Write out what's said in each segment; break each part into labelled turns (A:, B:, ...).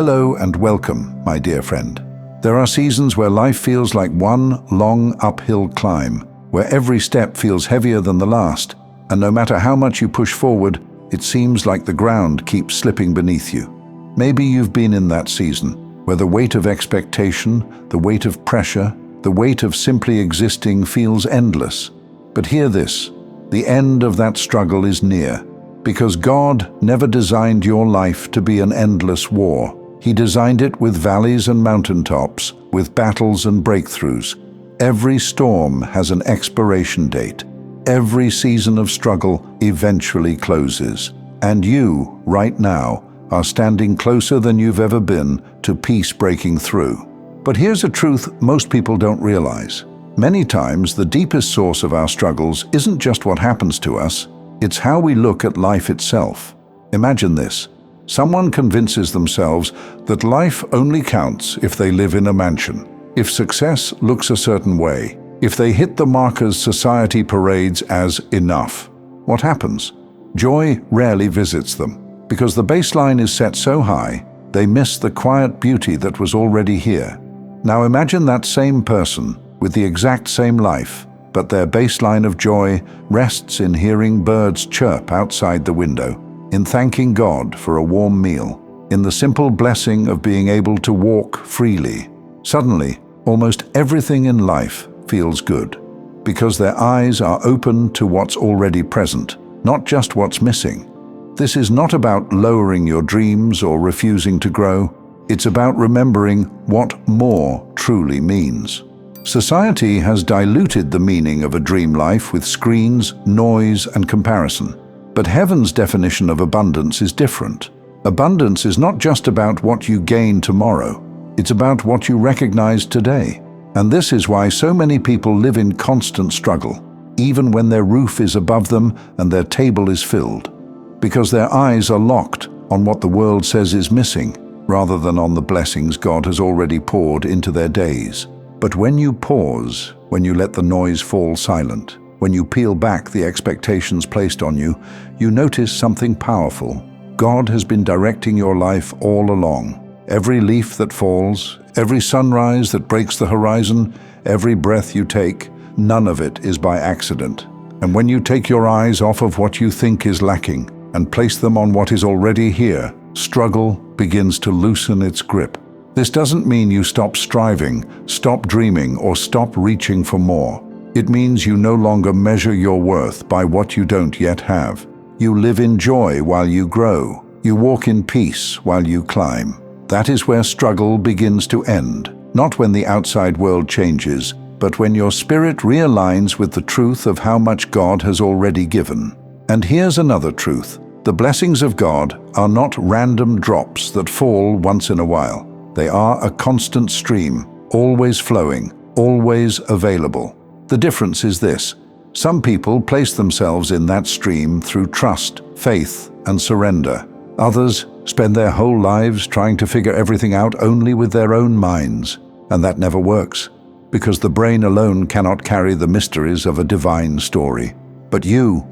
A: Hello and welcome, my dear friend. There are seasons where life feels like one long uphill climb, where every step feels heavier than the last, and no matter how much you push forward, it seems like the ground keeps slipping beneath you. Maybe you've been in that season, where the weight of expectation, the weight of pressure, the weight of simply existing feels endless. But hear this, the end of that struggle is near, because God never designed your life to be an endless war. He designed it with valleys and mountaintops, with battles and breakthroughs. Every storm has an expiration date. Every season of struggle eventually closes. And you, right now, are standing closer than you've ever been to peace breaking through. But here's a truth most people don't realize. Many times, the deepest source of our struggles isn't just what happens to us, it's how we look at life itself. Imagine this. Someone convinces themselves that life only counts if they live in a mansion, if success looks a certain way, if they hit the markers society parades as enough. What happens? Joy rarely visits them, because the baseline is set so high, they miss the quiet beauty that was already here. Now imagine that same person with the exact same life, but their baseline of joy rests in hearing birds chirp outside the window, in thanking God for a warm meal, in the simple blessing of being able to walk freely. Suddenly, almost everything in life feels good, because their eyes are open to what's already present, not just what's missing. This is not about lowering your dreams or refusing to grow. It's about remembering what more truly means. Society has diluted the meaning of a dream life with screens, noise, and comparison. But heaven's definition of abundance is different. Abundance is not just about what you gain tomorrow. It's about what you recognize today. And this is why so many people live in constant struggle, even when their roof is above them and their table is filled. Because their eyes are locked on what the world says is missing, rather than on the blessings God has already poured into their days. But when you pause, when you let the noise fall silent, when you peel back the expectations placed on you, you notice something powerful. God has been directing your life all along. Every leaf that falls, every sunrise that breaks the horizon, every breath you take, none of it is by accident. And when you take your eyes off of what you think is lacking and place them on what is already here, struggle begins to loosen its grip. This doesn't mean you stop striving, stop dreaming, or stop reaching for more. It means you no longer measure your worth by what you don't yet have. You live in joy while you grow. You walk in peace while you climb. That is where struggle begins to end, not when the outside world changes, but when your spirit realigns with the truth of how much God has already given. And here's another truth. The blessings of God are not random drops that fall once in a while. They are a constant stream, always flowing, always available. The difference is this. Some people place themselves in that stream through trust, faith, and surrender. Others spend their whole lives trying to figure everything out only with their own minds. And that never works, because the brain alone cannot carry the mysteries of a divine story. But you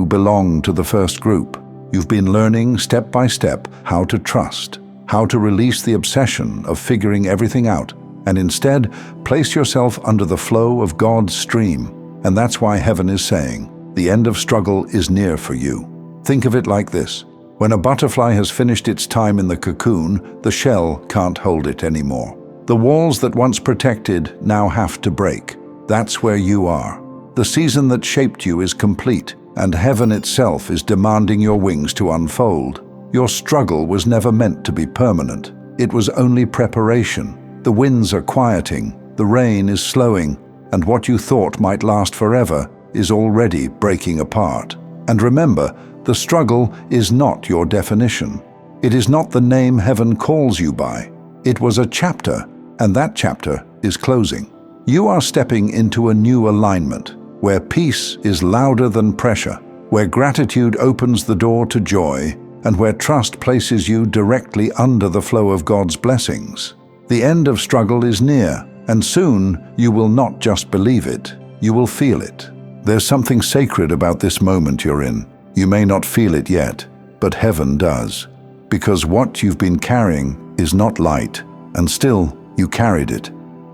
A: belong to the first group. You've been learning step by step how to trust, how to release the obsession of figuring everything out, and instead place yourself under the flow of God's stream. And that's why heaven is saying, the end of struggle is near for you. Think of it like this. When a butterfly has finished its time in the cocoon, the shell can't hold it anymore. The walls that once protected now have to break. That's where you are. The season that shaped you is complete, and heaven itself is demanding your wings to unfold. Your struggle was never meant to be permanent. It was only preparation. The winds are quieting, the rain is slowing, and what you thought might last forever is already breaking apart. And remember, the struggle is not your definition. It is not the name heaven calls you by. It was a chapter, and that chapter is closing. You are stepping into a new alignment, where peace is louder than pressure, where gratitude opens the door to joy, and where trust places you directly under the flow of God's blessings. The end of struggle is near, and soon you will not just believe it, you will feel it. There's something sacred about this moment you're in. You may not feel it yet, but heaven does. Because what you've been carrying is not light, and still you carried it.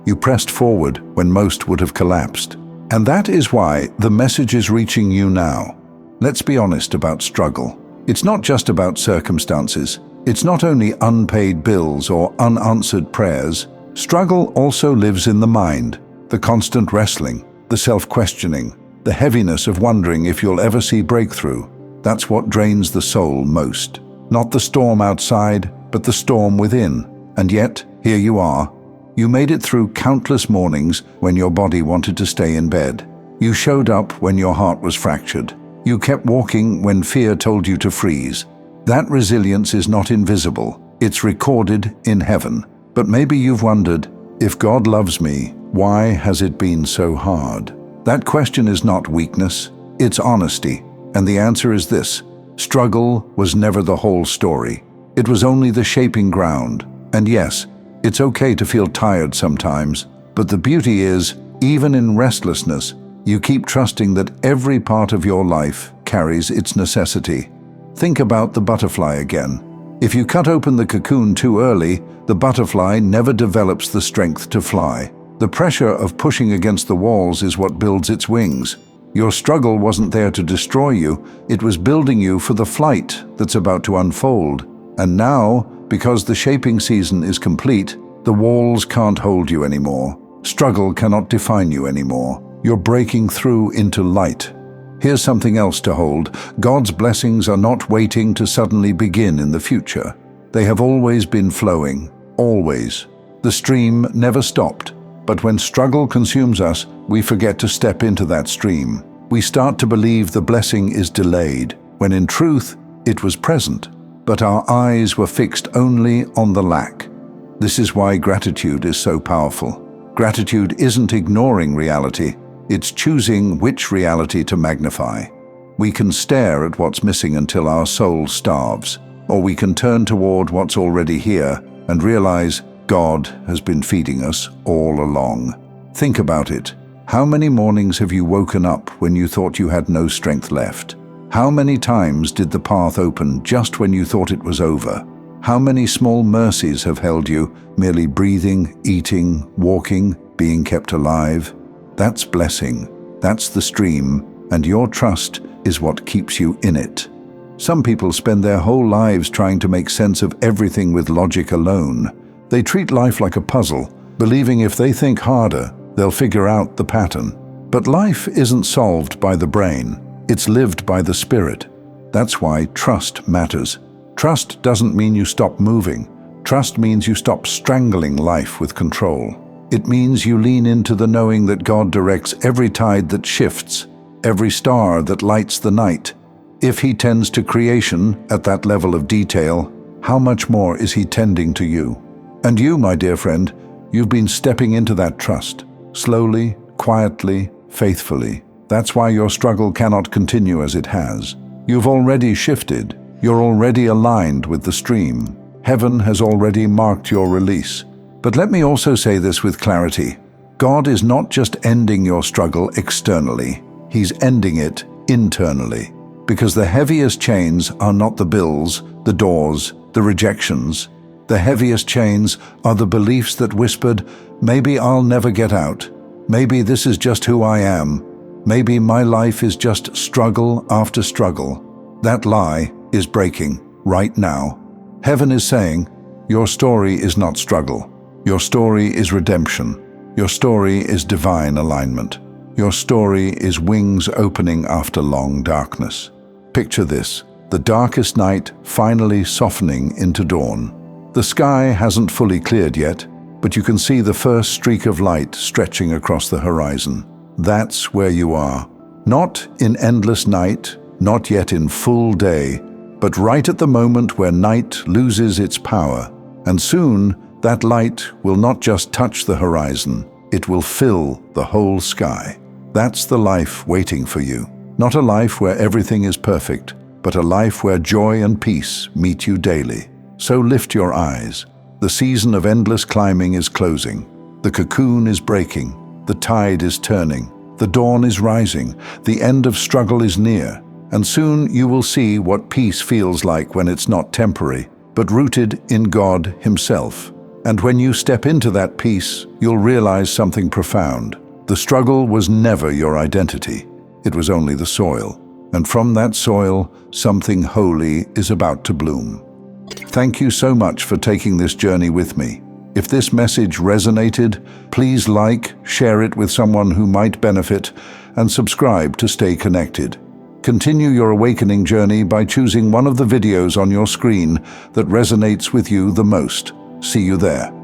A: You pressed forward when most would have collapsed. And that is why the message is reaching you now. Let's be honest about struggle. It's not just about circumstances. It's not only unpaid bills or unanswered prayers. Struggle also lives in the mind, the constant wrestling, the self-questioning, the heaviness of wondering if you'll ever see breakthrough. That's what drains the soul most. Not the storm outside, but the storm within. And yet, here you are. You made it through countless mornings when your body wanted to stay in bed. You showed up when your heart was fractured. You kept walking when fear told you to freeze. That resilience is not invisible. It's recorded in heaven. But maybe you've wondered, if God loves me, why has it been so hard? That question is not weakness, it's honesty. And the answer is this: struggle was never the whole story. It was only the shaping ground. And yes, it's okay to feel tired sometimes, but the beauty is, even in restlessness, you keep trusting that every part of your life carries its necessity. Think about the butterfly again. If you cut open the cocoon too early, the butterfly never develops the strength to fly. The pressure of pushing against the walls is what builds its wings. Your struggle wasn't there to destroy you, it was building you for the flight that's about to unfold. And now, because the shaping season is complete, the walls can't hold you anymore. Struggle cannot define you anymore. You're breaking through into light. Here's something else to hold. God's blessings are not waiting to suddenly begin in the future. They have always been flowing, always. The stream never stopped. But when struggle consumes us, we forget to step into that stream. We start to believe the blessing is delayed, when in truth, it was present. But our eyes were fixed only on the lack. This is why gratitude is so powerful. Gratitude isn't ignoring reality, it's choosing which reality to magnify. We can stare at what's missing until our soul starves, or we can turn toward what's already here and realize God has been feeding us all along. Think about it. How many mornings have you woken up when you thought you had no strength left? How many times did the path open just when you thought it was over? How many small mercies have held you, merely breathing, eating, walking, being kept alive? That's blessing. That's the stream, and your trust is what keeps you in it. Some people spend their whole lives trying to make sense of everything with logic alone. They treat life like a puzzle, believing if they think harder, they'll figure out the pattern. But life isn't solved by the brain. It's lived by the spirit. That's why trust matters. Trust doesn't mean you stop moving. Trust means you stop strangling life with control. It means you lean into the knowing that God directs every tide that shifts, every star that lights the night. If He tends to creation at that level of detail, how much more is He tending to you? And you, my dear friend, you've been stepping into that trust, slowly, quietly, faithfully. That's why your struggle cannot continue as it has. You've already shifted. You're already aligned with the stream. Heaven has already marked your release. But let me also say this with clarity. God is not just ending your struggle externally. He's ending it internally. Because the heaviest chains are not the bills, the doors, the rejections. The heaviest chains are the beliefs that whispered, maybe I'll never get out. Maybe this is just who I am. Maybe my life is just struggle after struggle. That lie is breaking right now. Heaven is saying, your story is not struggle. Your story is redemption. Your story is divine alignment. Your story is wings opening after long darkness. Picture this, the darkest night finally softening into dawn. The sky hasn't fully cleared yet, but you can see the first streak of light stretching across the horizon. That's where you are. Not in endless night, not yet in full day, but right at the moment where night loses its power. And soon, that light will not just touch the horizon, it will fill the whole sky. That's the life waiting for you. Not a life where everything is perfect, but a life where joy and peace meet you daily. So lift your eyes. The season of endless climbing is closing. The cocoon is breaking. The tide is turning. The dawn is rising. The end of struggle is near. And soon you will see what peace feels like when it's not temporary, but rooted in God Himself. And when you step into that peace, you'll realize something profound. The struggle was never your identity. It was only the soil. And from that soil, something holy is about to bloom. Thank you so much for taking this journey with me. If this message resonated, please like, share it with someone who might benefit, and subscribe to stay connected. Continue your awakening journey by choosing one of the videos on your screen that resonates with you the most. See you there.